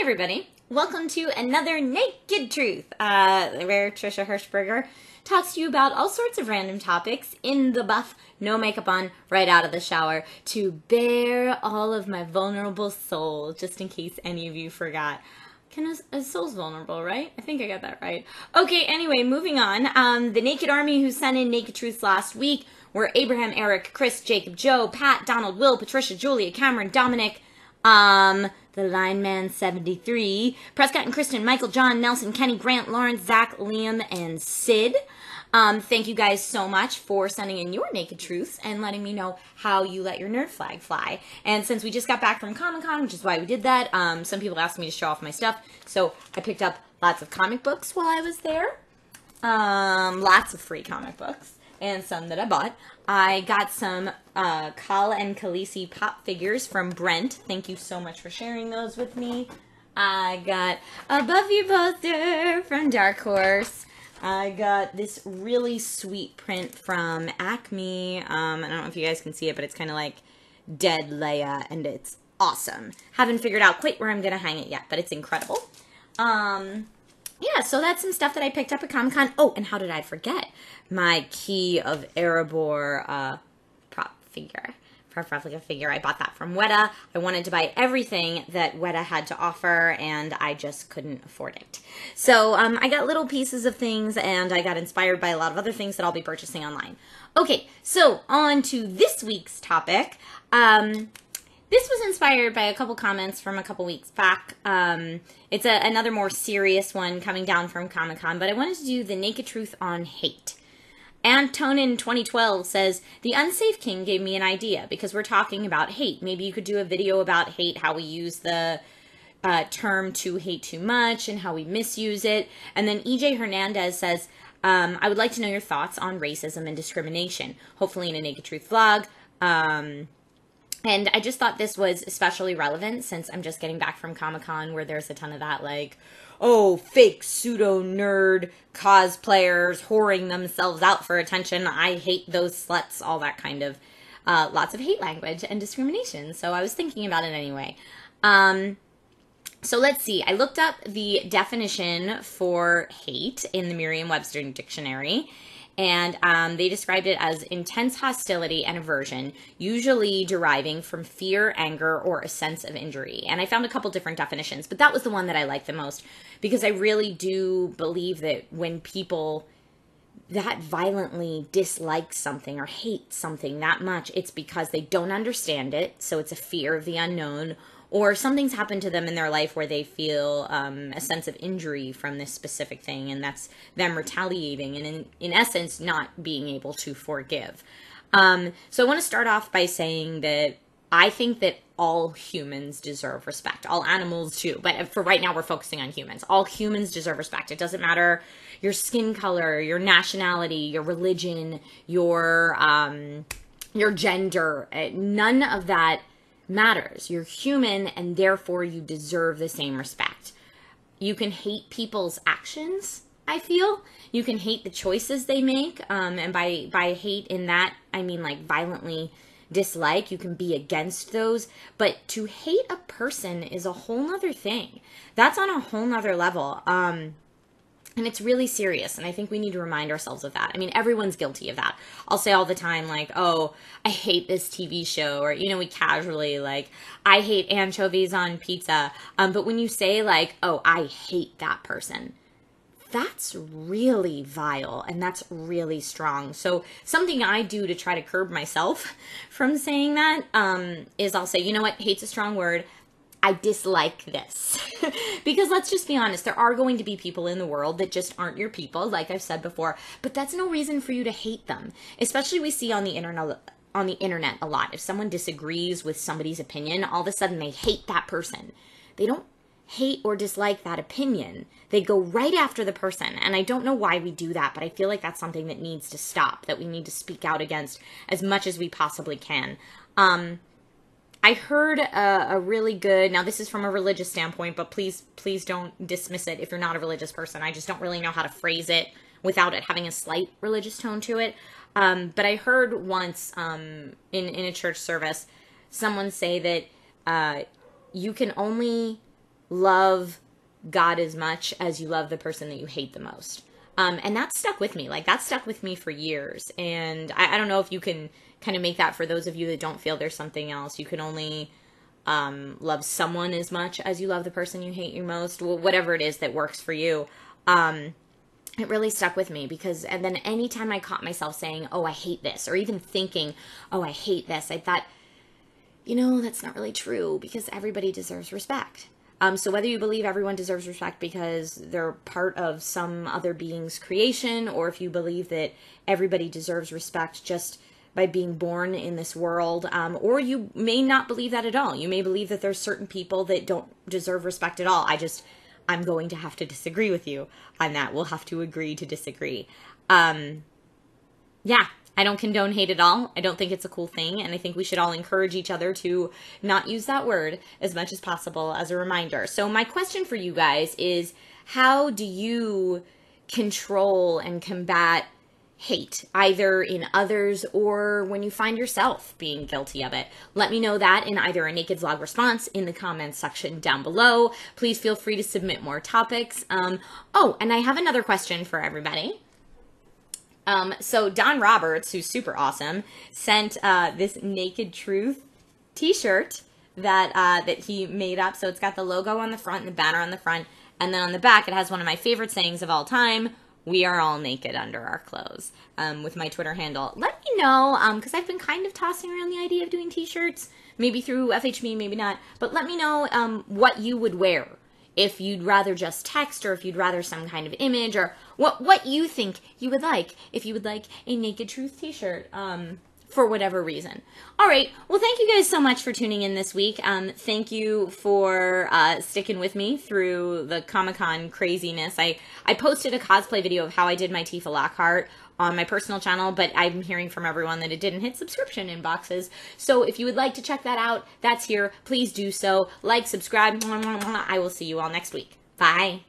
everybody, welcome to another Naked Truth, where Trisha Hershberger talks to you about all sorts of random topics in the buff, no makeup on, right out of the shower, to bare all of my vulnerable soul, just in case any of you forgot. A soul's vulnerable, right? I think I got that right. Okay, anyway, moving on. The Naked Army who sent in Naked Truths last week were Abraham, Eric, Chris, Jacob, Joe, Pat, Donald, Will, Patricia, Julia, Cameron, Dominic, the Lineman 73, Prescott and Kristen, Michael, John, Nelson, Kenny, Grant, Lawrence, Zach, Liam, and Sid. Thank you guys so much for sending in your Naked Truths and letting me know how you let your nerd flag fly. And since we just got back from Comic-Con, which is why we did that, some people asked me to show off my stuff, so I picked up lots of comic books while I was there. Lots of free comic books, and some that I bought. I got some Kal and Khaleesi pop figures from Brent. Thank you so much for sharing those with me. I got a Buffy poster from Dark Horse. I got this really sweet print from Acme. I don't know if you guys can see it, but it's kind of like Dead Leia, and it's awesome. Haven't figured out quite where I'm going to hang it yet, but it's incredible. Yeah, so that's some stuff that I picked up at Comic-Con. Oh, and how did I forget? My Key of Erebor prop figure. Replica figure. I bought that from Weta. I wanted to buy everything that Weta had to offer, and I just couldn't afford it. So I got little pieces of things, and I got inspired by a lot of other things that I'll be purchasing online. Okay, so on to this week's topic. This was inspired by a couple comments from a couple weeks back. It's another more serious one coming down from Comic-Con, but I wanted to do the Naked Truth on hate. Antonin 2012 says, the Unsafe King gave me an idea because we're talking about hate. Maybe you could do a video about hate, how we use the term to hate too much and how we misuse it. And then EJ Hernandez says, I would like to know your thoughts on racism and discrimination, hopefully in a Naked Truth vlog. And I just thought this was especially relevant since I'm just getting back from Comic-Con where there's a ton of that, like, oh, fake pseudo-nerd cosplayers whoring themselves out for attention. I hate those sluts, all that kind of, lots of hate language and discrimination. So I was thinking about it anyway. So let's see. I looked up the definition for hate in the Merriam-Webster dictionary. And they described it as intense hostility and aversion, usually deriving from fear, anger, or a sense of injury. And I found a couple different definitions, but that was the one that I liked the most because I really do believe that when people that violently dislike something or hate something that much, it's because they don't understand it. So it's a fear of the unknown, or something's happened to them in their life where they feel a sense of injury from this specific thing, and that's them retaliating and, in essence, not being able to forgive. So I want to start off by saying that I think that all humans deserve respect. All animals too, but for right now we're focusing on humans. All humans deserve respect. It doesn't matter your skin color, your nationality, your religion, your gender. None of that matters. You're human, and therefore you deserve the same respect. You can hate people's actions, I feel. You can hate the choices they make, and by hate in that, I mean like violently dislike. You can be against those, but to hate a person is a whole nother thing. That's on a whole nother level. And it's really serious, and I think we need to remind ourselves of that. I mean, everyone's guilty of that. I'll say all the time, like, oh, I hate this TV show, or, you know, we casually, like, I hate anchovies on pizza. But when you say, like, oh, I hate that person, that's really vile, and that's really strong. So something I do to try to curb myself from saying that is I'll say, you know what, hate's a strong word. I dislike this. Because let's just be honest, there are going to be people in the world that just aren't your people, like I've said before, but that's no reason for you to hate them. Especially we see on the internet a lot. If someone disagrees with somebody's opinion, all of a sudden they hate that person. They don't hate or dislike that opinion. They go right after the person. And I don't know why we do that, but I feel like that's something that needs to stop, that we need to speak out against as much as we possibly can. I heard a really good, now this is from a religious standpoint, but please don't dismiss it if you're not a religious person. I just don't really know how to phrase it without it having a slight religious tone to it. But I heard once in a church service, someone say that you can only love God as much as you love the person that you hate the most. And that stuck with me. Like, that stuck with me for years. And I don't know if you can kind of make that for those of you that don't feel there's something else. You can only love someone as much as you love the person you hate you most. Well, whatever it is that works for you. It really stuck with me because, and then anytime I caught myself saying, oh, I hate this, or even thinking, oh, I hate this, I thought, you know, that's not really true because everybody deserves respect. So whether you believe everyone deserves respect because they're part of some other being's creation, or if you believe that everybody deserves respect just by being born in this world, or you may not believe that at all. You may believe that there's certain people that don't deserve respect at all. I'm going to have to disagree with you on that. We'll have to agree to disagree. Yeah, I don't condone hate at all. I don't think it's a cool thing, and I think we should all encourage each other to not use that word as much as possible as a reminder. So my question for you guys is, how do you control and combat hate, either in others or when you find yourself being guilty of it? Let me know that in either a Naked Vlog response in the comments section down below. Please feel free to submit more topics. Oh, and I have another question for everybody. So Don Roberts, who's super awesome, sent this Naked Truth t-shirt that he made up. So it's got the logo on the front and the banner on the front, and then on the back it has one of my favorite sayings of all time: we are all naked under our clothes, with my Twitter handle. Let me know, because I've been kind of tossing around the idea of doing t-shirts, maybe through FHMe, maybe not, but let me know what you would wear. If you'd rather just text, or if you'd rather some kind of image, or what you think you would like, if you would like a Naked Truth t-shirt, for whatever reason. All right, well, thank you guys so much for tuning in this week. Thank you for sticking with me through the Comic-Con craziness. I posted a cosplay video of how I did my Tifa Lockhart on my personal channel, but I'm hearing from everyone that it didn't hit subscription inboxes. So if you would like to check that out, that's here. Please do so. Like, subscribe. I will see you all next week. Bye.